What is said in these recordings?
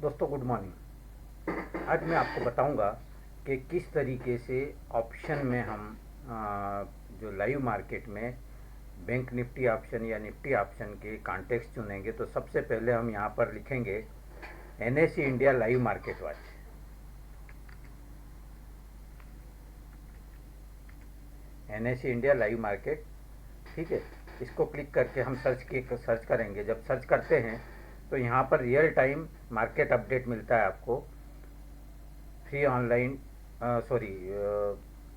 दोस्तों good morning. आज मैं आपको बताऊंगा कि किस तरीके से ऑप्शन में हम जो लाइव मार्केट में बैंक निफ्टी ऑप्शन या निफ्टी ऑप्शन के कॉन्टेक्स्ट चुनेंगे। तो सबसे पहले हम यहाँ पर लिखेंगे NSE India live market watch. NSE India live market, ठीक है। इसको क्लिक करके हम सर्च करेंगे। जब सर्च करते हैं तो यहाँ पर रियल टाइम मार्केट अपडेट मिलता है आपको फ्री ऑनलाइन।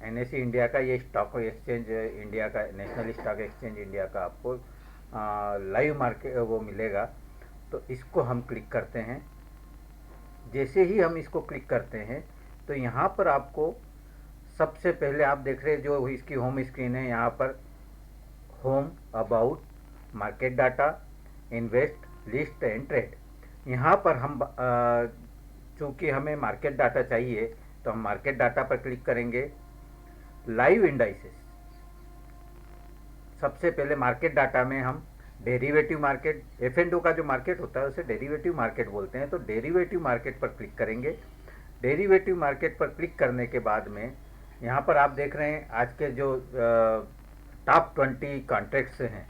एनएसई इंडिया का ये स्टॉक एक्सचेंज इंडिया का, नेशनल स्टॉक एक्सचेंज इंडिया का आपको लाइव मार्केट वो मिलेगा। तो इसको हम क्लिक करते हैं। जैसे ही हम इसको क्लिक करते हैं तो यहाँ पर आपको सबसे पहले आप देख रहे हैं जो इसकी होम स्क्रीन है, यहाँ पर home, about, market data, invest, list and trade. यहाँ पर हम चूँकि हमें मार्केट डाटा चाहिए तो हम मार्केट डाटा पर क्लिक करेंगे। लाइव इंडाइसेस, सबसे पहले मार्केट डाटा में हम डेरिवेटिव मार्केट, F&O का जो मार्केट होता है उसे डेरिवेटिव मार्केट बोलते हैं। तो डेरिवेटिव मार्केट पर क्लिक करेंगे। डेरिवेटिव मार्केट पर क्लिक करने के बाद में यहाँ पर आप देख रहे हैं आज के जो टॉप 20 कॉन्ट्रैक्ट्स हैं।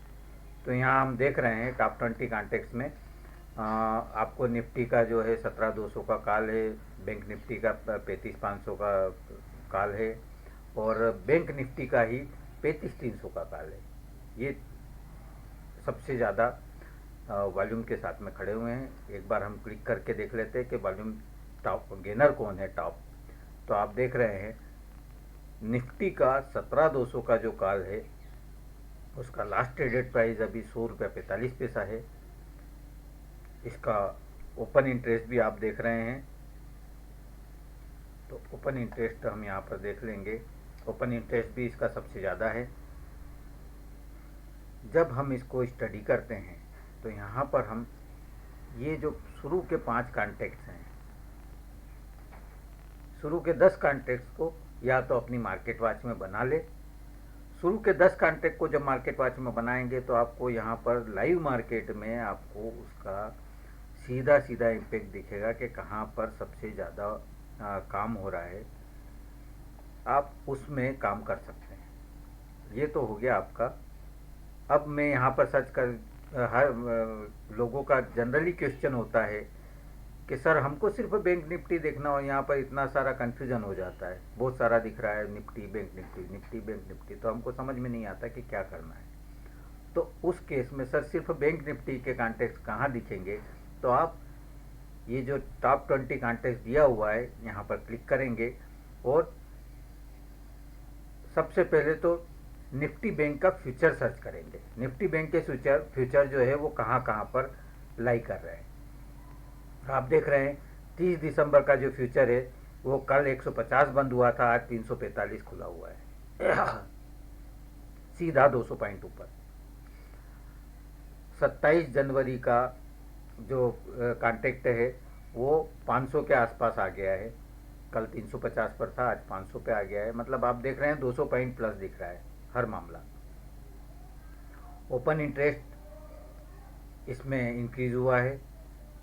तो यहाँ हम देख रहे हैं टॉप 20 कॉन्ट्रैक्ट्स में आपको निफ्टी का जो है 17,200 का कॉल है, बैंक निफ्टी का 35,500 का कॉल है और बैंक निफ्टी का ही 35,300 का कॉल है। ये सबसे ज़्यादा वॉल्यूम के साथ में खड़े हुए हैं। एक बार हम क्लिक करके देख लेते हैं कि वॉल्यूम टॉप गेनर कौन है टॉप। तो आप देख रहे हैं निफ्टी का 17,200 का जो कॉल है उसका लास्ट ट्रेडेड प्राइस अभी 100 रुपये 45 पैसा है। इसका ओपन इंटरेस्ट भी आप देख रहे हैं। तो ओपन इंटरेस्ट हम यहाँ पर देख लेंगे। ओपन इंटरेस्ट भी इसका सबसे ज़्यादा है। जब हम इसको स्टडी करते हैं तो यहाँ पर हम ये जो शुरू के 5 कॉन्ट्रैक्ट्स हैं, शुरू के 10 कॉन्ट्रैक्ट्स को या तो अपनी मार्केट वॉच में बना ले। शुरू के 10 कॉन्ट्रैक्ट को जब मार्केट वॉच में बनाएंगे तो आपको यहाँ पर लाइव मार्केट में आपको उसका सीधा सीधा इम्पैक्ट दिखेगा कि कहाँ पर सबसे ज़्यादा काम हो रहा है। आप उसमें काम कर सकते हैं। ये तो हो गया आपका। अब मैं यहाँ पर सर्च कर, हर लोगों का जनरली क्वेश्चन होता है कि सर हमको सिर्फ बैंक निफ्टी देखना हो, यहाँ पर इतना सारा कन्फ्यूजन हो जाता है, बहुत सारा दिख रहा है Nifty bank Nifty, Nifty bank Nifty, तो हमको समझ में नहीं आता कि क्या करना है। तो उस केस में सर सिर्फ बैंक निफ्टी के कॉन्टेक्स्ट कहाँ दिखेंगे? तो आप ये जो टॉप 20 कॉन्टेक्स्ट दिया हुआ है यहाँ पर क्लिक करेंगे और सबसे पहले तो निफ्टी बैंक का फ्यूचर सर्च करेंगे। निफ्टी बैंक के फ्यूचर जो है वो कहाँ कहाँ पर लाई कर रहे हैं। आप देख रहे हैं 30 दिसंबर का जो फ्यूचर है वो कल 150 बंद हुआ था, आज 345 खुला हुआ है सीधा 200 पॉइंट ऊपर। 27 जनवरी का जो कॉन्ट्रैक्ट है वो 500 के आसपास आ गया है। कल 350 पर था, आज 500 पे आ गया है। मतलब आप देख रहे हैं 200 पॉइंट प्लस दिख रहा है हर मामला। ओपन इंटरेस्ट इसमें इंक्रीज हुआ है।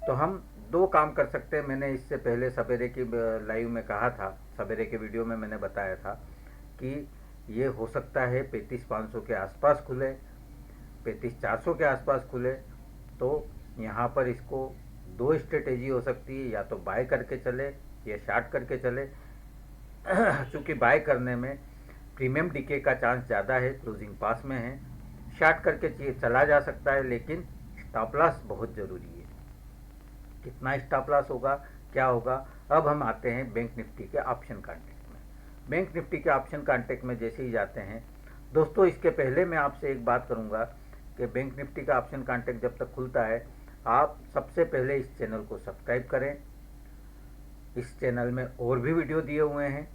तो हम 2 काम कर सकते हैं। मैंने इससे पहले सवेरे की लाइव में कहा था, सवेरे के वीडियो में मैंने बताया था कि ये हो सकता है 35,500 के आसपास खुले, 35,400 के आसपास खुले। तो यहाँ पर इसको 2 स्ट्रेटेजी हो सकती है, या तो बाय करके चले या शार्ट करके चले। चूँकि बाय करने में प्रीमियम डीके का चांस ज़्यादा है, क्लोजिंग पास में है। शार्ट करके चला जा सकता है, लेकिन स्टॉप लॉस बहुत ज़रूरी है। कितना स्टॉप लॉस होगा, क्या होगा? अब हम आते हैं बैंक निफ्टी के ऑप्शन कॉन्ट्रैक्ट में। बैंक निफ्टी के ऑप्शन कॉन्ट्रैक्ट में जैसे ही जाते हैं दोस्तों, इसके पहले मैं आपसे एक बात करूंगा कि बैंक निफ्टी का ऑप्शन कॉन्ट्रैक्ट जब तक खुलता है आप सबसे पहले इस चैनल को सब्सक्राइब करें। इस चैनल में और भी वीडियो दिए हुए हैं,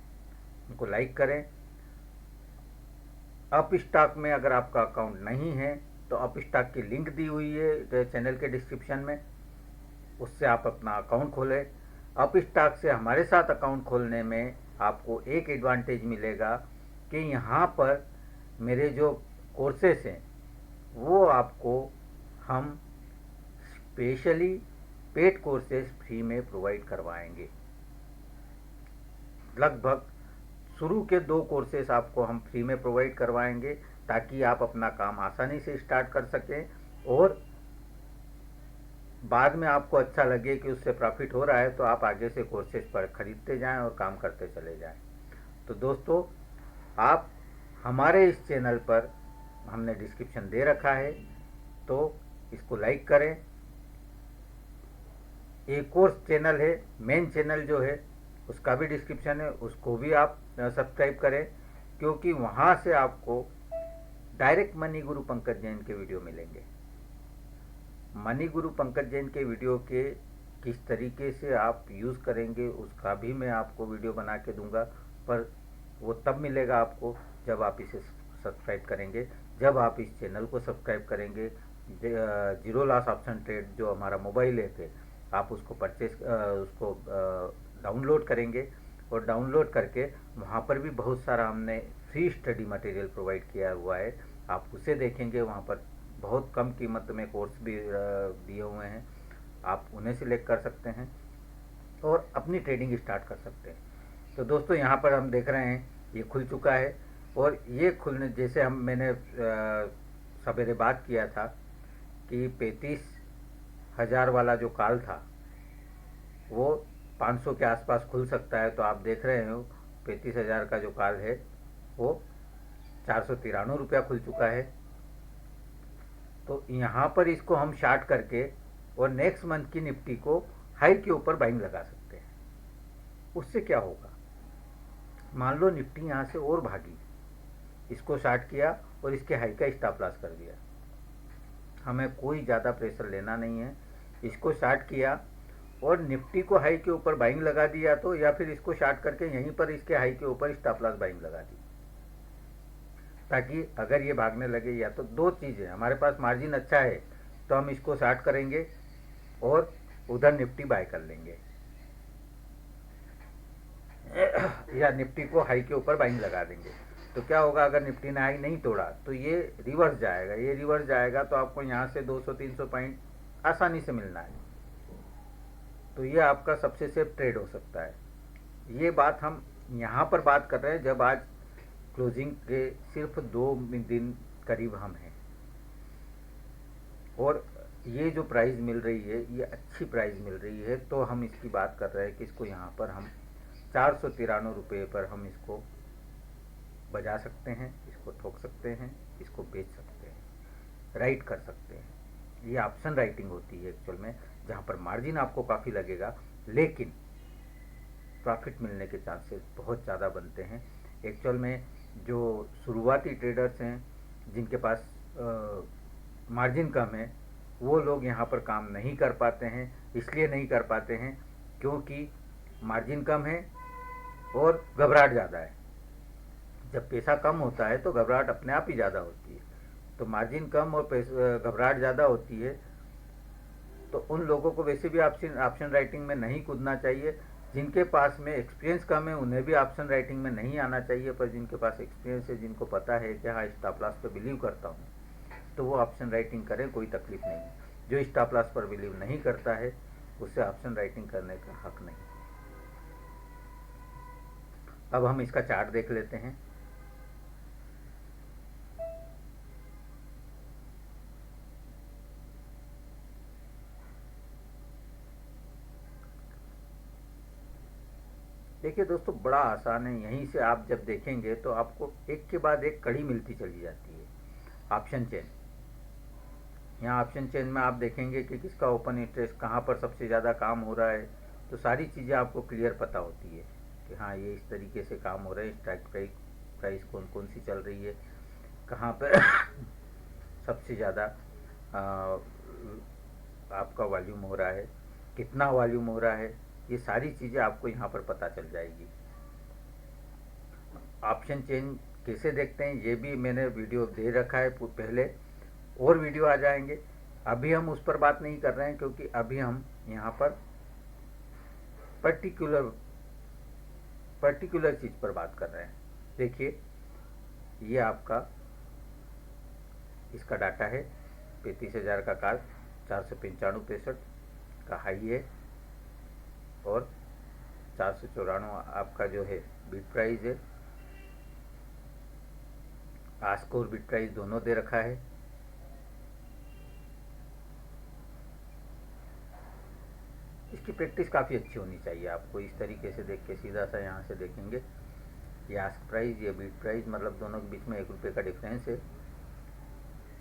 उनको लाइक करें। अप स्टॉक में अगर आपका अकाउंट नहीं है तो अप स्टॉक की लिंक दी हुई है चैनल के डिस्क्रिप्शन में, उससे आप अपना अकाउंट खोलें। अप स्टॉक से हमारे साथ अकाउंट खोलने में आपको एक एडवांटेज मिलेगा कि यहाँ पर मेरे जो कोर्सेस हैं वो आपको हम स्पेशली पेड कोर्सेज फ्री में प्रोवाइड करवाएंगे। लगभग शुरू के 2 कोर्सेज आपको हम फ्री में प्रोवाइड करवाएंगे ताकि आप अपना काम आसानी से स्टार्ट कर सकें और बाद में आपको अच्छा लगे कि उससे प्रॉफिट हो रहा है तो आप आगे से कोर्सेज पर खरीदते जाएं और काम करते चले जाएं। तो दोस्तों, आप हमारे इस चैनल पर हमने डिस्क्रिप्शन दे रखा है, तो इसको लाइक करें। एक और चैनल है, मेन चैनल जो है उसका भी डिस्क्रिप्शन है, उसको भी आप सब्सक्राइब करें, क्योंकि वहाँ से आपको डायरेक्ट मनी गुरु पंकज जैन के वीडियो मिलेंगे। मनी गुरु पंकज जैन के वीडियो के किस तरीके से आप यूज़ करेंगे उसका भी मैं आपको वीडियो बना के दूंगा, पर वो तब मिलेगा आपको जब आप इसे सब्सक्राइब करेंगे, जब आप इस चैनल को सब्सक्राइब करेंगे। जीरो लॉस ऑप्शन ट्रेड जो हमारा मोबाइल ऐप है, आप उसको उसको डाउनलोड करेंगे और डाउनलोड करके वहाँ पर भी बहुत सारा हमने फ्री स्टडी मटेरियल प्रोवाइड किया हुआ है, आप उसे देखेंगे। वहाँ पर बहुत कम कीमत में कोर्स भी दिए हुए हैं, आप उन्हें सिलेक्ट कर सकते हैं और अपनी ट्रेडिंग स्टार्ट कर सकते हैं। तो दोस्तों, यहाँ पर हम देख रहे हैं ये खुल चुका है और ये खुलने जैसे मैंने सवेरे बात किया था कि 35,000 वाला जो कॉल था वो 500 के आसपास खुल सकता है, तो आप देख रहे हो 35,000 का जो कॉल है वो 493 रुपया खुल चुका है। तो यहाँ पर इसको हम शार्ट करके और नेक्स्ट मंथ की निफ्टी को हाई के ऊपर बाइंग लगा सकते हैं। उससे क्या होगा, मान लो निफ्टी यहाँ से और भागी, इसको शार्ट किया और इसके हाई का स्टॉप लॉस कर दिया, हमें कोई ज़्यादा प्रेशर लेना नहीं है। इसको शार्ट किया और निफ्टी को हाई के ऊपर बाइंग लगा दिया तो, या फिर इसको शार्ट करके यहीं पर इसके हाई के ऊपर स्टॉप लॉस बाइंग लगा दी, ताकि अगर ये भागने लगे, या तो 2 चीज़ें, हमारे पास मार्जिन अच्छा है तो हम इसको शार्ट करेंगे और उधर निफ्टी बाय कर लेंगे, या निफ्टी को हाई के ऊपर बाइंग लगा देंगे। तो क्या होगा, अगर निफ्टी ने हाई नहीं तोड़ा तो ये रिवर्स जाएगा, ये रिवर्स जाएगा तो आपको यहाँ से 200-300 पॉइंट आसानी से मिलना है। तो ये आपका सबसे सेफ ट्रेड हो सकता है। ये बात हम यहाँ पर बात कर रहे हैं जब आज क्लोजिंग के सिर्फ 2 दिन करीब हम हैं, और ये जो प्राइस मिल रही है ये अच्छी प्राइस मिल रही है, तो हम इसकी बात कर रहे हैं कि इसको यहाँ पर हम 493 रुपये पर हम इसको बजा सकते हैं, इसको ठोक सकते हैं, इसको बेच सकते हैं, राइट कर सकते हैं। ये ऑप्शन राइटिंग होती है एक्चुअल में, जहाँ पर मार्जिन आपको काफ़ी लगेगा लेकिन प्रॉफिट मिलने के चांसेस बहुत ज़्यादा बनते हैं। एक्चुअल में जो शुरुआती ट्रेडर्स हैं जिनके पास मार्जिन कम है, वो लोग यहाँ पर काम नहीं कर पाते हैं। इसलिए नहीं कर पाते हैं क्योंकि मार्जिन कम है और घबराहट ज़्यादा है। जब पैसा कम होता है तो घबराहट अपने आप ही ज़्यादा होती है, तो मार्जिन कम और घबराहट ज़्यादा होती है, तो उन लोगों को वैसे भी ऑप्शन राइटिंग में नहीं कूदना चाहिए। जिनके पास में एक्सपीरियंस कम है उन्हें भी ऑप्शन राइटिंग में नहीं आना चाहिए, पर जिनके पास एक्सपीरियंस है, जिनको पता है कि हाँ स्टॉप लॉस पर बिलीव करता हूँ, तो वो ऑप्शन राइटिंग करें, कोई तकलीफ नहीं है। जो स्टॉप लॉस पर बिलीव नहीं करता है उससे ऑप्शन राइटिंग करने का हक नहीं। अब हम इसका चार्ट देख लेते हैं। देखिए दोस्तों, बड़ा आसान है। यहीं से आप जब देखेंगे तो आपको एक के बाद एक कड़ी मिलती चली जाती है। ऑप्शन चेन, यहाँ ऑप्शन चेन में आप देखेंगे कि किसका ओपन इंटरेस्ट कहाँ पर सबसे ज़्यादा काम हो रहा है, तो सारी चीज़ें आपको क्लियर पता होती है कि हाँ ये इस तरीके से काम हो रहा है। स्ट्राइक प्राइस कौन कौन सी चल रही है, कहाँ पर सबसे ज़्यादा आपका वॉल्यूम हो रहा है, कितना वॉल्यूम हो रहा है, ये सारी चीज़ें आपको यहाँ पर पता चल जाएगी। ऑप्शन चेन कैसे देखते हैं ये भी मैंने वीडियो दे रखा है पहले, और वीडियो आ जाएंगे। अभी हम उस पर बात नहीं कर रहे हैं क्योंकि अभी हम यहाँ पर पर्टिकुलर चीज़ पर बात कर रहे हैं। देखिए, ये आपका इसका डाटा है 35,000 का कॉल, 495.65 का हाई है और 494 आपका जो है बिड प्राइस है। आस्क और बिड प्राइस दोनों दे रखा है। इसकी प्रैक्टिस काफ़ी अच्छी होनी चाहिए आपको। इस तरीके से देख के सीधा सा यहाँ से देखेंगे, ये आस्क प्राइस, ये बिड प्राइस, मतलब दोनों के बीच में 1 रुपये का डिफरेंस है।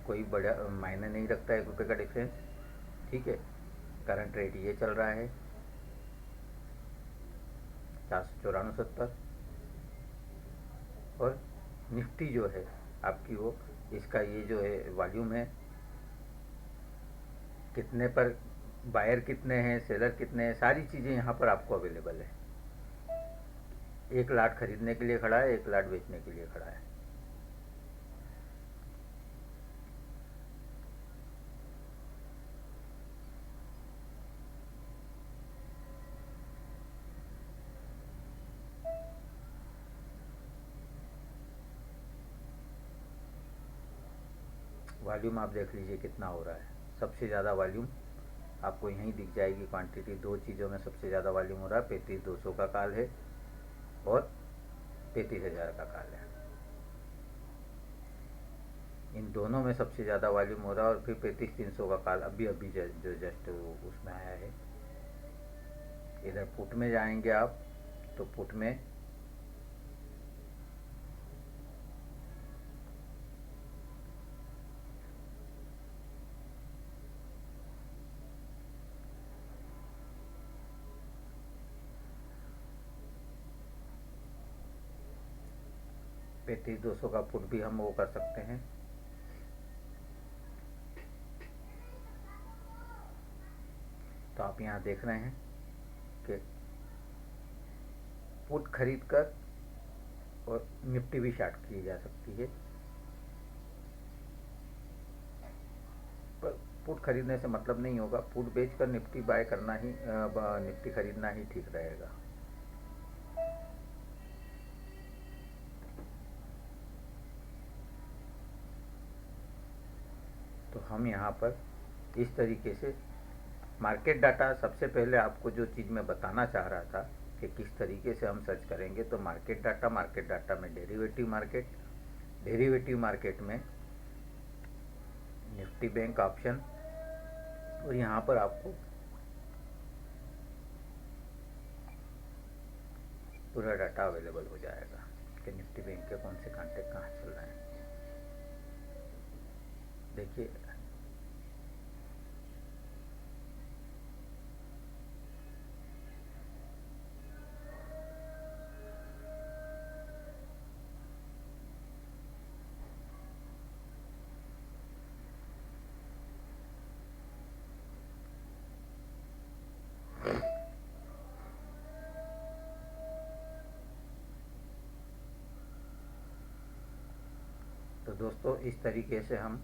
कोई बड़ा मायने नहीं रखता 1 रुपये का डिफरेंस, ठीक है। करंट रेट ये चल रहा है 494.70 और निफ्टी जो है आपकी वो, इसका ये जो है वॉल्यूम है, कितने पर बायर कितने हैं, सेलर कितने हैं, सारी चीज़ें यहाँ पर आपको अवेलेबल है। 1 लाट खरीदने के लिए खड़ा है, 1 लाट बेचने के लिए खड़ा है। वॉल्यूम आप देख लीजिए कितना हो रहा है। सबसे ज़्यादा वॉल्यूम आपको यहीं दिख जाएगी क्वांटिटी। दो चीज़ों में सबसे ज़्यादा वॉल्यूम हो रहा है। 35,200 का कॉल है और 35,000 का कॉल है। इन दोनों में सबसे ज़्यादा वॉल्यूम हो रहा है। और फिर 35,300 का कॉल अभी अभी जो जस्ट उसमें आया है। इधर पुट में जाएंगे आप तो पुट में $35,200 का पुट भी हम वो कर सकते हैं। तो आप यहाँ देख रहे हैं कि पुट खरीद कर और निफ्टी भी शार्ट की जा सकती है। पर पुट खरीदने से मतलब नहीं होगा, पुट बेचकर निफ्टी बाय करना ही, निफ्टी खरीदना ही ठीक रहेगा। तो हम यहाँ पर इस तरीके से मार्केट डाटा, सबसे पहले आपको जो चीज़ मैं बताना चाह रहा था कि किस तरीके से हम सर्च करेंगे, तो मार्केट डाटा में डेरिवेटिव मार्केट में निफ्टी बैंक ऑप्शन, और यहाँ पर आपको पूरा डाटा अवेलेबल हो जाएगा कि निफ्टी बैंक के कौन से कॉन्ट्रैक्ट कहाँ चल रहे हैं। देखिए तो दोस्तों, इस तरीके से हम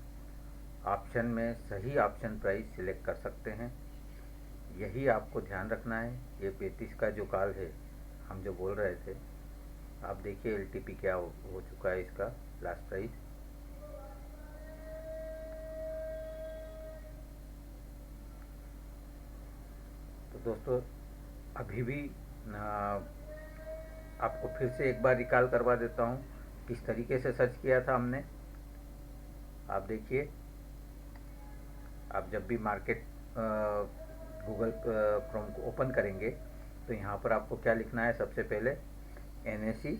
ऑप्शन में सही ऑप्शन प्राइस सिलेक्ट कर सकते हैं। यही आपको ध्यान रखना है। ये 35 का जो कॉल है हम जो बोल रहे थे, आप देखिए एलटीपी क्या हो चुका है इसका लास्ट प्राइस। तो दोस्तों, अभी भी आपको फिर से एक बार रिकॉल करवा देता हूँ किस तरीके से सर्च किया था हमने। आप देखिए, आप जब भी मार्केट गूगल क्रोम को ओपन करेंगे तो यहाँ पर आपको क्या लिखना है, सबसे पहले NSE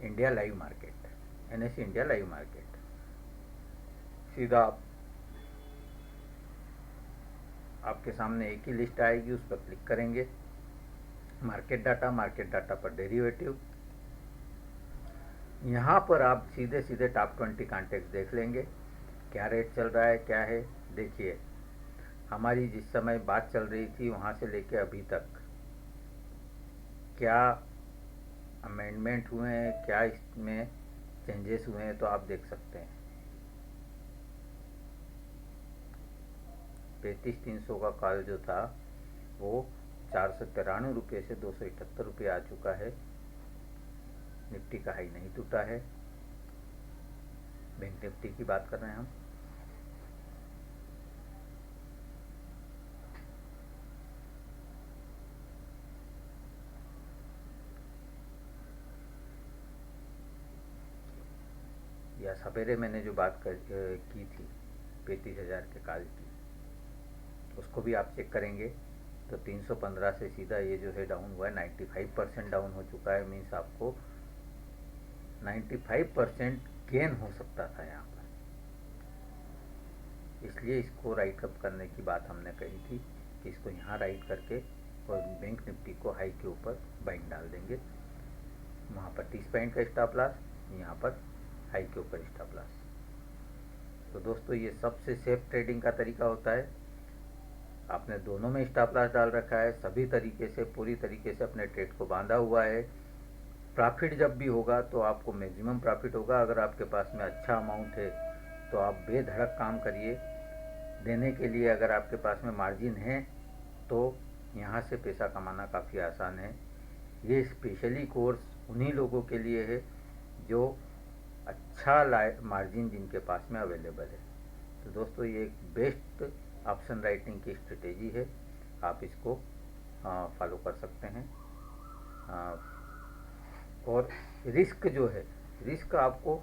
India live market, NSE India live market. सीधा आपके सामने एक ही लिस्ट आएगी, उस पर क्लिक करेंगे। मार्केट डाटा पर डेरिवेटिव, यहाँ पर आप सीधे सीधे टॉप 20 कॉन्टैक्ट देख लेंगे क्या रेट चल रहा है, क्या है। देखिए, हमारी जिस समय बात चल रही थी वहाँ से लेके अभी तक क्या अमेंडमेंट हुए हैं, क्या इसमें चेंजेस हुए हैं, तो आप देख सकते हैं। 35,300 का कॉल जो था वो 493 रुपये से 278 रुपये आ चुका है। निफ्टी का हाई नहीं टूटा है। बैंक निफ्टी की बात कर रहे हैं हम। सवेरे मैंने जो बात की थी 35,000 के कॉल की, उसको भी आप चेक करेंगे तो 315 से सीधा ये जो है डाउन हुआ है, 95% डाउन हो चुका है। मीन्स आपको 95% गेन हो सकता था यहाँ पर, इसलिए इसको राइट अप करने की बात हमने कही थी कि इसको यहाँ राइट करके और बैंक निफ्टी को हाई के ऊपर बाइंग डाल देंगे। वहाँ पर 30 पॉइंट का स्टॉप लॉस, यहाँ पर हाई के ऊपर स्टॉप लॉस। तो दोस्तों ये सबसे सेफ ट्रेडिंग का तरीका होता है। आपने दोनों में स्टॉप लॉस डाल रखा है, सभी तरीके से पूरी तरीके से अपने ट्रेड को बांधा हुआ है। प्रॉफिट जब भी होगा तो आपको मैक्सिमम प्रॉफिट होगा। अगर आपके पास में अच्छा अमाउंट है तो आप बेधड़क काम करिए देने के लिए। अगर आपके पास में मार्जिन है तो यहाँ से पैसा कमाना काफ़ी आसान है। ये स्पेशली कोर्स उन्हीं लोगों के लिए है जो अच्छा मार्जिन जिनके पास में अवेलेबल है। तो दोस्तों ये एक बेस्ट ऑप्शन राइटिंग की स्ट्रेटेजी है, आप इसको फॉलो कर सकते हैं। और रिस्क जो है, रिस्क आपको,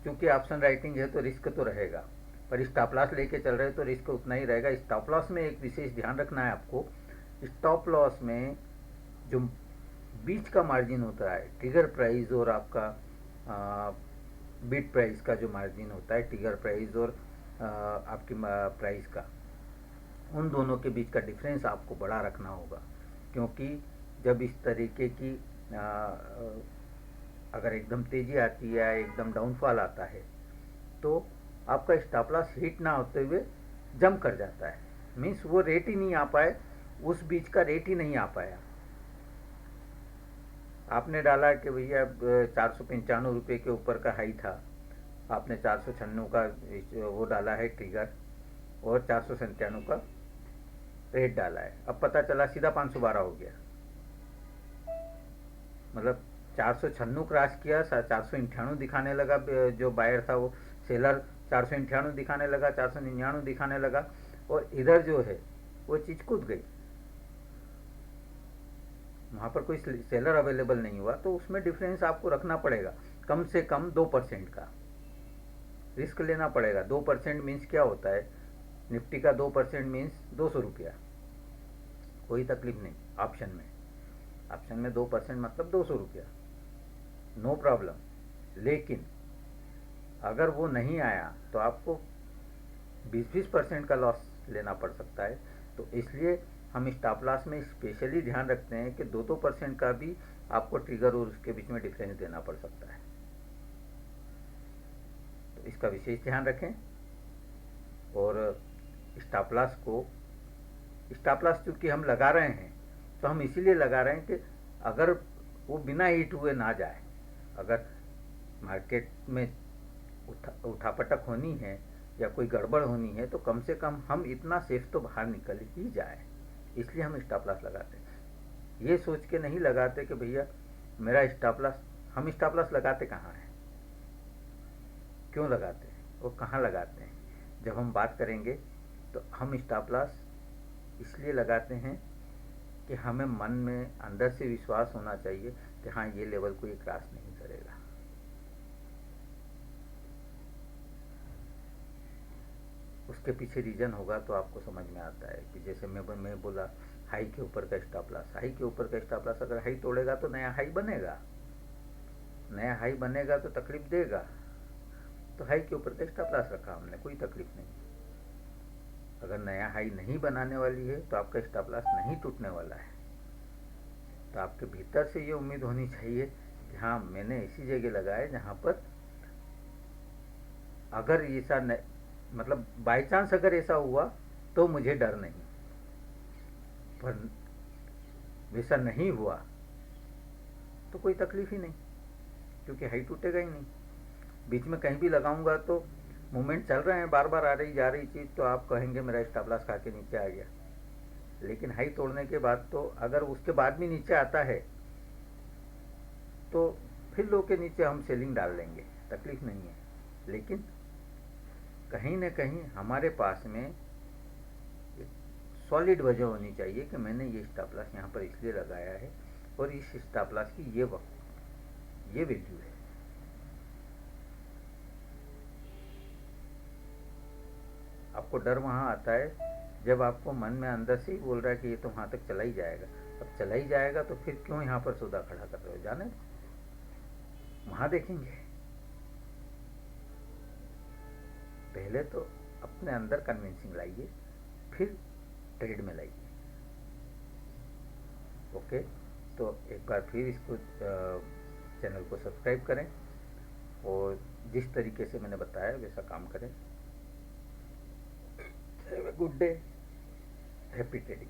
क्योंकि ऑप्शन राइटिंग है तो रिस्क तो रहेगा, पर स्टॉप लॉस लेके चल रहे हैं तो रिस्क उतना ही रहेगा। स्टॉप लॉस में एक विशेष ध्यान रखना है आपको। स्टॉप लॉस में जो बीच का मार्जिन होता है, ट्रिगर प्राइस और आपका बिड प्राइस का जो मार्जिन होता है, ट्रिगर प्राइस और आपकी प्राइस का, उन दोनों के बीच का डिफरेंस आपको बड़ा रखना होगा। क्योंकि जब इस तरीके की अगर एकदम तेज़ी आती है, एकदम डाउनफॉल आता है, तो आपका स्टॉप लॉस हिट ना होते हुए जंप कर जाता है। मीन्स वो रेट ही नहीं आ पाए, उस बीच का रेट ही नहीं आ पाया। आपने डाला कि भैया 495 रुपये के ऊपर का हाई था, आपने 496 का वो डाला है ट्रिगर और 497 का रेट डाला है। अब पता चला सीधा 512 हो गया, मतलब 496 क्रॉस किया, 498 दिखाने लगा। जो बायर था वो सेलर 498 दिखाने लगा, 499 दिखाने लगा, और इधर जो है वो चीज़ कूद गई। वहाँ पर कोई सेलर अवेलेबल नहीं हुआ, तो उसमें डिफरेंस आपको रखना पड़ेगा, कम से कम 2% का रिस्क लेना पड़ेगा। 2% मीन्स क्या होता है, निफ्टी का 2% मीन्स 200 रुपया। कोई तकलीफ नहीं, ऑप्शन में 2% मतलब 200 रुपया, नो प्रॉब्लम। लेकिन अगर वो नहीं आया तो आपको 20% का लॉस लेना पड़ सकता है। तो इसलिए हम स्टॉप लॉस में स्पेशली ध्यान रखते हैं कि 2% का भी आपको ट्रिगर और उसके बीच में डिफरेंस देना पड़ सकता है। तो इसका विशेष ध्यान रखें। और स्टॉप लॉस चूँकि हम लगा रहे हैं तो हम इसीलिए लगा रहे हैं कि अगर वो बिना हिट हुए ना जाए, अगर मार्केट में उठापटक होनी है या कोई गड़बड़ होनी है तो कम से कम हम इतना सेफ तो बाहर निकल ही जाए, इसलिए हम स्टॉप लॉस लगाते हैं। ये सोच के नहीं लगाते कि भैया मेरा स्टॉप लॉस, हम स्टॉप लॉस लगाते कहाँ हैं, क्यों लगाते हैं और कहाँ लगाते हैं, जब हम बात करेंगे। तो हम स्टॉप लॉस इसलिए लगाते हैं कि हमें मन में अंदर से विश्वास होना चाहिए कि हाँ ये लेवल को ये क्रॉस नहीं करेगा। उसके पीछे रीज़न होगा तो आपको समझ में आता है कि जैसे मैं बोला हाई के ऊपर का स्टॉप लॉस, हाई के ऊपर का स्टॉप लॉस अगर हाई तोड़ेगा तो नया हाई बनेगा, नया हाई बनेगा तो तकलीफ देगा। तो हाई के ऊपर का स्टॉप लॉस रखा हमने, कोई तकलीफ नहीं। अगर नया हाई नहीं बनाने वाली है तो आपका स्टॉप लॉस नहीं टूटने वाला है। तो आपके भीतर से ये उम्मीद होनी चाहिए कि हाँ मैंने ऐसी जगह लगाया जहाँ पर अगर ऐसा मतलब बाय चांस अगर ऐसा हुआ तो मुझे डर नहीं, पर वैसा नहीं हुआ तो कोई तकलीफ ही नहीं, क्योंकि हाई टूटेगा ही नहीं। बीच में कहीं भी लगाऊंगा तो मूवमेंट चल रहे हैं, बार बार आ रही जा रही चीज़, तो आप कहेंगे मेरा स्टॉप लॉस खा के नीचे आ गया। लेकिन हाई तोड़ने के बाद तो अगर उसके बाद भी नीचे आता है तो फिर लो के नीचे हम सेलिंग डाल लेंगे, तकलीफ नहीं है। लेकिन कहीं ना कहीं हमारे पास में एक सॉलिड वजह होनी चाहिए कि मैंने ये स्टॉप लॉस यहाँ पर इसलिए लगाया है और इस स्टॉप लॉस की ये वैल्यू है। आपको डर वहाँ आता है जब आपको मन में अंदर से ही बोल रहा है कि ये तो वहाँ तक चला ही जाएगा। अब चला ही जाएगा तो फिर क्यों यहाँ पर सौदा खड़ा कर रहे हो, जाने वहाँ देखेंगे। पहले तो अपने अंदर कन्विंसिंग लाइए, फिर ट्रेड में लाइए। ओके, तो एक बार फिर इसको चैनल को सब्सक्राइब करें और जिस तरीके से मैंने बताया वैसा काम करें। Have a good day, happy trading.